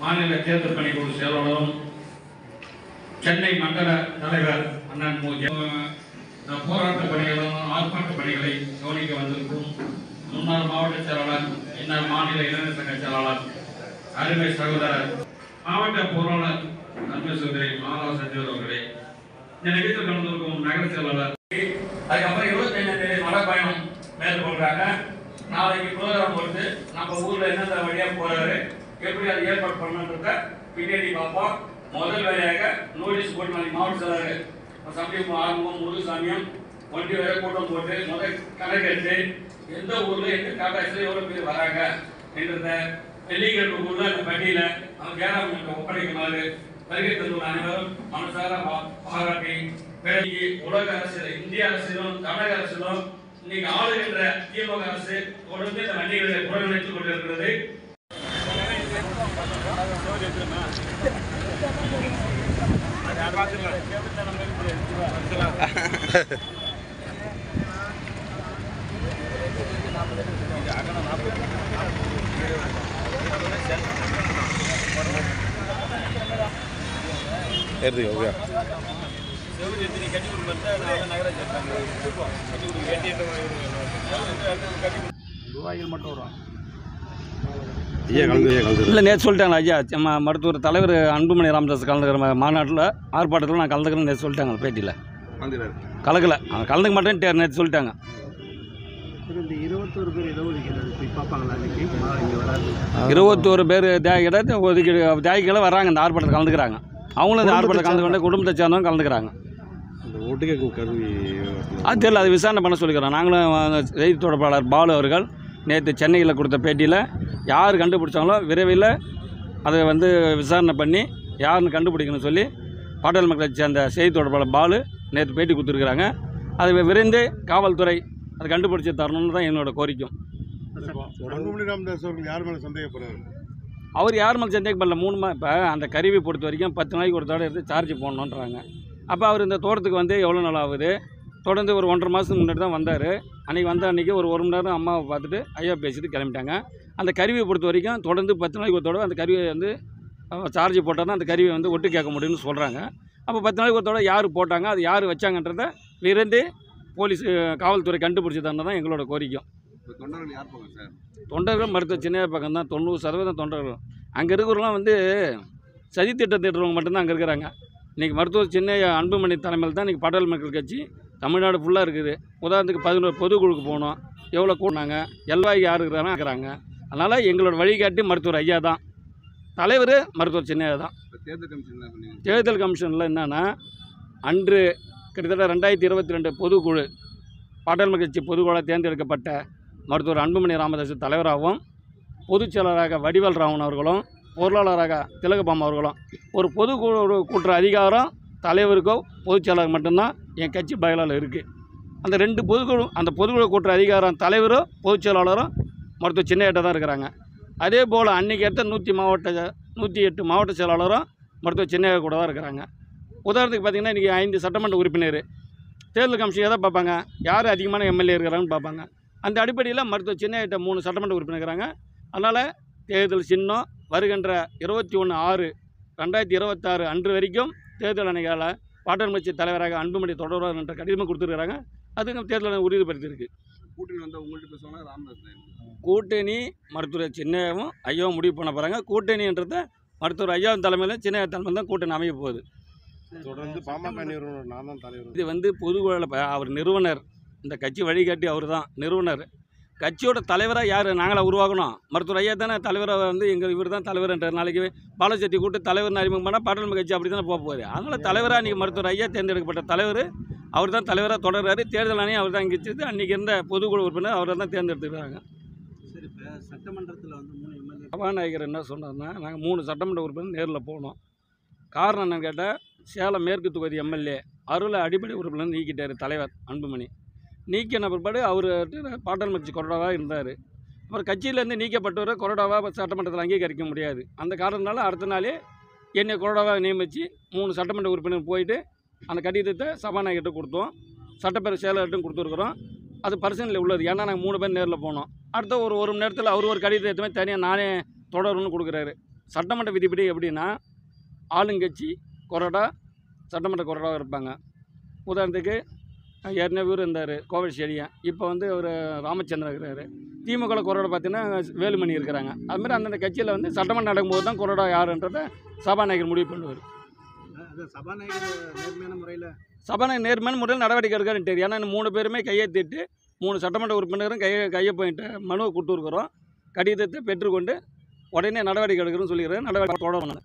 மாநில தேர்தல் பணிக்குழு செயலாளரும் சென்னை மண்டல தலைவர் அண்ணன் போராட்ட பணிகளும் ஆர்ப்பாட்ட பணிகளை கவனிக்க வந்திருக்கும் முன்னாள் மாவட்ட செயலாளர் இந்நாள் மாநில இளைஞர் சங்க செயலாளர் அருமை சகோதரர் மாவட்ட பொருளாளர் அன்பு சகோதரி மாலா சஞ்சீவ் அவர்களே, இந்த நிகழ்ச்சியில் கலந்திருக்கும் நகர செயலாளர், அதுக்கப்புறம் 25ஆம் தேதி நடைப்பயணம் மேற்கொள்றாங்க. நாளைக்கு ப்ரோக்ராம் போட்டு நம்ம ஊர்ல என்னென்ன வழியா போறாரு, எப்படி அதை ஏற்பாடு பண்ணணுன்றத பின்னாடி பார்ப்போம். முதல் வேலையாக நோட்டீஸ் போட்டு நாளைக்கு மாவட்ட செயலாளர் சமயம் ஆரம்பம் முருகசாமியும் ஒன்றி வேற கூட்டம் போட்டு முதல் கணக்கெடுத்து எந்த ஊர்ல எந்த காட்டாட்சியில் எவ்வளவு பேர் வராங்க என்றத வெள்ளிக்கிழமை ஊர்ல அந்த பட்டியல அவங்க ஏறாமல் ஒப்படைக்குமாறு வருகை தந்துள்ள அனைவரும் மனசார பாராட்டி பிறகு உலக அரசியல், இந்திய அரசியலும் தமிழக அரசியலும் இன்னைக்கு ஆளுகின்ற திமுக அரசு தொடர்ந்து இந்த வண்டிகளை புறக்கணித்துக் கொண்டிருக்கிறது. இல்லை நேற்று சொல்லிட்டாங்க ஐயா, மருத்துவர் தலைவர் அன்புமணி ராமதாஸ் கலந்துக்கிற மாநாட்டில் ஆர்ப்பாட்டத்தில் நான் கலந்துக்கிறேன்னு நேற்று சொல்லிட்டாங்க பேட்டியில். கலக்கலை, கலந்துக்க மாட்டேன்னு நேற்று சொல்லிட்டாங்க. 21 பேர் தியாகிகளை வர்றாங்க, இந்த ஆர்ப்பாட்டத்தில் கலந்துக்கிறாங்க. அவங்களும் இந்த ஆர்ப்பாட்டத்தில் கலந்துக்கிட்டு குடும்பத்தை சேர்ந்தவங்க கலந்துக்கிறாங்க. அது தெரியல, அது விசாரணை பண்ண சொல்லிக்கிறோம். நாங்களும் செய்தி தொடர்பாளர் பாலு அவர்கள் நேற்று சென்னையில் கொடுத்த பேட்டியில் யார் கண்டுபிடிச்சாங்களோ விரைவில் அதை விசாரணை பண்ணி யாருன்னு கண்டுபிடிக்கணும்னு சொல்லி பாட்டாளி மக்களை சேர்ந்த செய்தி தொடர்பாளர் பாலு நேற்று பேட்டி கொடுத்துருக்குறாங்க. அதை விரைந்து காவல்துறை அதை கண்டுபிடிச்சி தரணும்னு தான் என்னோட கோரிக்கும். அவர் யார் மேலே சந்தேகப்படல. 3 இப்போ அந்த கருவி பொறுத்த வரைக்கும் 10 நாளைக்கு ஒரு தடவை எடுத்து சார்ஜ் போடணுன்றாங்க. அப்போ அவர் இந்த தோட்டத்துக்கு எவ்வளோ நாள் ஆகுது, தொடர்ந்து ஒரு 1.5 மாதத்துக்கு முன்னாடி தான் வந்தார். அன்றைக்கி ஒரு மணி நேரம் அம்மாவை பார்த்துட்டு ஐயா பேசிட்டு கிளம்பிட்டாங்க. அந்த கருவியை பொறுத்த வரைக்கும் தொடர்ந்து 10 நாளைக்கு ஒரு தடவை அந்த கருவியை சார்ஜ் போட்டால் தான் அந்த கருவியை ஒட்டு கேட்க முடியும்னு சொல்கிறாங்க. அப்போ 10 நாளைக்கு ஒரு தடவை யார் போட்டாங்க, அது யார் வச்சாங்கன்றதை விரைந்து போலீஸ் காவல்துறை கண்டுபிடிச்சி தரணும் தான் எங்களோட கோரிக்கும். தொண்டர்கள் மருத்துவ சின்ன பக்கம் தான் 90% தொண்டர்கள். அங்கே இருக்கிறவங்களாம் சதி திட்டம் திட்டுறவங்க மட்டும்தான் அங்கே இருக்கிறாங்க. இன்றைக்கி மருத்துவர் சின்ன அன்புமணி தலைமையில் தான் இன்றைக்கி பாட்டாளி மக்கள் கட்சி தமிழ்நாடு ஃபுல்லாக இருக்குது. உதாரணத்துக்கு 11 பொதுக்குழுக்கு போகணும், எவ்வளோ கூட்டினாங்க, எல்வாய்க்கு யார் இருக்கிறாங்க. அதனால் எங்களோட வழிகாட்டி மருத்துவர் ஐயா தான், தலைவர் மருத்துவர் சின்னையா தான். தேர்தல் கமிஷனில் என்னென்னா, அன்று கிட்டத்தட்ட 2022 பொதுக்குழு பாட்டாளி மக்கள் கட்சி பொதுக்குழு தேர்ந்தெடுக்கப்பட்ட மருத்துவர் அன்புமணி ராமதாஸ் தலைவராகவும், பொதுச் செயலராக வடிவேல் ராமன் அவர்களும், பொருளாளராக திலகபாமா அவர்களும், ஒரு பொதுக்குழு கூட்டுற அதிகாரம் தலைவருக்கோ பொதுச் செயலாளர் மட்டும்தான் என் கட்சி பயிலால் இருக்குது. அந்த 2 பொதுக்குழு, அந்த பொதுக்குழு கூட்டுற அதிகாரம் தலைவரும் பொதுச் செயலாளரும் மருத்துவர் சின்னையிட்ட தான் இருக்கிறாங்க. அதே போல் அன்றைக்கி எடுத்த 108 மாவட்ட செயலாளரும் மருத்துவர் சின்னையா கூட தான் இருக்கிறாங்க. உதாரணத்துக்கு பார்த்திங்கன்னா இன்றைக்கி 5 சட்டமன்ற உறுப்பினர் தேர்தல் கமிஷன் எதை பார்ப்பாங்க, யார் அதிகமான எம்எல்ஏ இருக்கிறாங்கன்னு பார்ப்பாங்க. அந்த அடிப்படையில் மருத்துவர் சின்னையிட்ட 3 சட்டமன்ற உறுப்பினர் இருக்கிறாங்க. அதனால் தேர்தல் சின்னம் வருகின்ற 21/6/2026 அன்று வரைக்கும் தேர்தல் ஆணையால் பாட்டாளி கட்சி தலைவராக அன்புமணி தொடர்வார் என்ற கடிதமும் கொடுத்துருக்காங்க. அதுக்கு தேர்தல் உறுதிப்படுத்தியிருக்கு. கூட்டணி மருத்துவர் சின்னையாவும் ஐயாவும் முடிவு பண்ண போகிறாங்க. கூட்டணின்றத மருத்துவர் ஐயாவின் தலைமையில் சின்னையா தலைமையில் தான் கூட்டணி அமைய போகுது. தொடர்ந்து பாமக நிறுவனர் நான் தான் தலைவர். இது பொதுக்குழுவில் அவர் நிறுவனர், இந்த கட்சி வழிகாட்டி அவர் தான் நிறுவனர். கட்சியோட தலைவராக யார் நாங்களாக உருவாக்கணும், மருத்துவர் ஐயா தானே தலைவராக எங்கள் இவர் தான் தலைவர்ன்ற. நாளைக்கு பாலசக்தி கூட்டு தலைவர் அறிமுகம் பண்ணால் பாட்டாளி கட்சி அப்படி தானே போக போகுது. அதனால் தலைவராக இன்றைக்கி மருத்துவர் ஐயா தேர்ந்தெடுக்கப்பட்ட தலைவர் அவர் தான் தலைவராக தொடர்றாரு. தேர்தல் ஆணையம் அவர் தான் இங்கே வச்சுட்டு அன்றைக்கி இருந்த பொதுக்குழு உறுப்பினர் அவரை தான் தேர்ந்தெடுத்துக்கிறாங்க. சரி, இப்போ சட்டமன்றத்தில் 3 எம்எல்ஏ சபாநாயகர் என்ன சொன்னார்னா, நாங்கள் 3 சட்டமன்ற உறுப்பினர் நேரில் போனோம். காரணம் என்னன்னு கேட்டால், சேலம் மேற்கு தொகுதி எம்எல்ஏ அருளை அடிப்படை உறுப்பினர் நீக்கிட்டார் தலைவர் அன்புமணி. நீக்கின பிற்பாடு அவர் பாட்டாளி கட்சி கொறடாவாக இருந்தார். அப்புறம் கட்சியிலேருந்து நீக்கப்பட்டவரை கொறடாவாக சட்டமன்றத்தில் அங்கீகரிக்க முடியாது. அந்த காரணத்தினால அடுத்த நாளே என்னை கொறடாவாக நியமித்து 3 சட்டமன்ற உறுப்பினர் போயிட்டு அந்த கடிதத்தை சபாநாயகர்கிட்ட கொடுத்தோம். சட்டப்பேரவை செயலர்கிட்டும் கொடுத்துருக்குறோம். அது பர்சனலில் உள்ளது. ஏன்னா நாங்கள் 3 பேர் நேரில் போனோம். அடுத்த ஒரு மணி நேரத்தில் அவர் ஒரு கடிதத்தை தனியாக நானே தொடரும்னு கொடுக்குறாரு. சட்டமன்ற விதிப்படி எப்படின்னா ஆளுங்கட்சி கொறடா சட்டமன்ற கொறடாக இருப்பாங்க. உதாரணத்துக்கு ஏற்கனவே இவர் இருந்தார் கோவில் செடியன், இப்போ வந்து ஒரு ராமச்சந்திரன் இருக்கிறாரு. திமுக கொறடா பார்த்தீங்கன்னா வேலுமணி இருக்கிறாங்க. அதுமாதிரி அந்தந்த கட்சியில் வந்து சட்டமன்றம் நடக்கும்போது தான் கொறடா யாருன்றதை சபாநாயகர் முடிவு பண்ணுவார். சபாநாயகர் நேர்மையான முறையில் சபாநாயகர் நேர்மையான முறையில் நடவடிக்கை எடுக்காருன்னு தெரியும். ஏன்னா 3 பேருமே கையெழுத்திட்டு 3 சட்டமன்ற உறுப்பினரும் கையை போயிட்டு மனுவை கொடுத்துருக்குறோம். கடிதத்தை பெற்றுக்கொண்டு உடனே நடவடிக்கை எடுக்கிறோன்னு சொல்லிடுறாரு. நடவடிக்கை தொடரணும்.